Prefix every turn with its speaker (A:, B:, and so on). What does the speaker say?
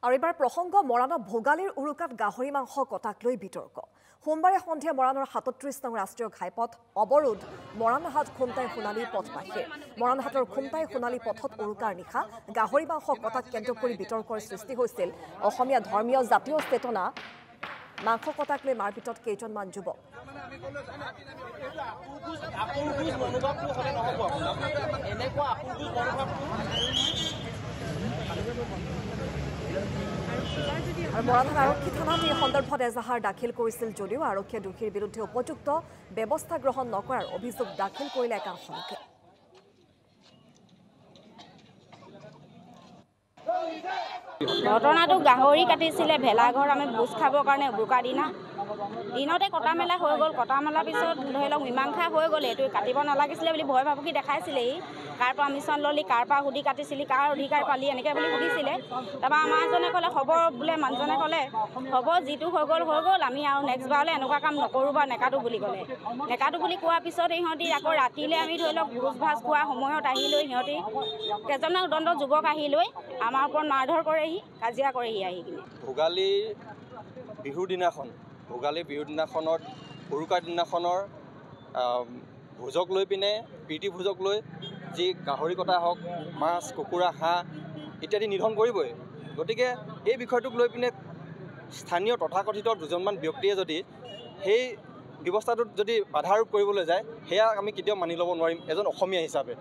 A: আৰু এবাৰ প্ৰসংগ মৰাণৰ ভোগালীৰ উৰুকাত গাহৰি মাংস কটাক লৈ বিতৰ্ক। সোমবাৰে সন্ধিয়া মৰাণৰ ৩৭ নং ৰাষ্ট্ৰীয় ঘাইপথ অৱৰোধ মৰাণহাট খুমটাই সোণালী পথবাসীৰ। মৰাণহাটৰ খুমটাই সোণালী পথত উৰুকাৰ নিশা গাহৰি মাংস কটাক কেন্দ্ৰ কৰি বিতৰ্কৰ সৃষ্টি হৈছিল। অসমীয়া ধৰ্মীয় জাতীয় চেতনা মাংস কটাক লৈ মাৰপিটত কেইজনমান যুৱক। আৰু মৰাণহাট আৰক্ষী থানাত এই সন্দৰ্ভত এজাহাৰ দাখিল কৰিছিল যদিও আৰক্ষীয়ে দোষীৰ বিৰুদ্ধে উপযুক্ত ব্যৱস্থা গ্ৰহণ নকৰাৰ অভিযোগ দাখিল কৰিলে একাংশ লোকে।
B: ঘটনাটো গাহৰি কাটিছিলে ভেলাঘৰ আমি ভোজ খাবৰ কাৰণে উৰুকাৰ দিনতে কটা মেলা হৈ গ'ল। কটা মেলাৰ পিছত ধৰি লওক মীমাংসা হৈ গ'ল। এইটো কাটিব নালাগিছিলে বুলি ভয় ভাবুকি দেখাইছিলেহি। কাৰ পাৰ্মিশ্যন ল'লি, কাৰ পৰা সুধি কাটিছিলি, কাৰ অধিকাৰ পালি, এনেকৈ বুলি সুধিছিলে। তাৰপৰা আমাৰ এজনে ক'লে হ'ব বোলে, মানুহজনে ক'লে হ'ব, যিটো হৈ গ'ল আমি আৰু নেক্সট বাৰলৈ এনেকুৱা কাম নকৰোঁ বা নেকাটো বুলি ক'লে। নেকাটো বুলি কোৱাৰ পিছত ইহঁতি আকৌ ৰাতিলৈ আমি ধৰি লওক ভোজ ভাজ খোৱা সময়ত আহি লৈ সিহঁতি কেইজনমান উদণ্ড যুৱক আহি লৈ আমাৰ ওপৰত মাৰধৰ কৰেহি, কাজিয়া কৰেহি আহি কিনে।
C: ভোগালী বিহুৰ দিনাখনত উৰুকাৰ দিনাখনৰ ভোজক লৈ পিনে প্ৰীতি ভোজক লৈ যি গাহৰি কটা হওক, মাছ, কুকুৰা, হাঁহ ইত্যাদি নিধন কৰিবই। গতিকে এই বিষয়টোক লৈ পিনে স্থানীয় তথাকথিত দুজনমান ব্যক্তিয়ে যদি সেই ব্যৱস্থাটোত যদি বাধা আৰোপ কৰিবলৈ যায়, সেয়া আমি কেতিয়াও মানি ল'ব নোৱাৰিম এজন অসমীয়া হিচাপে।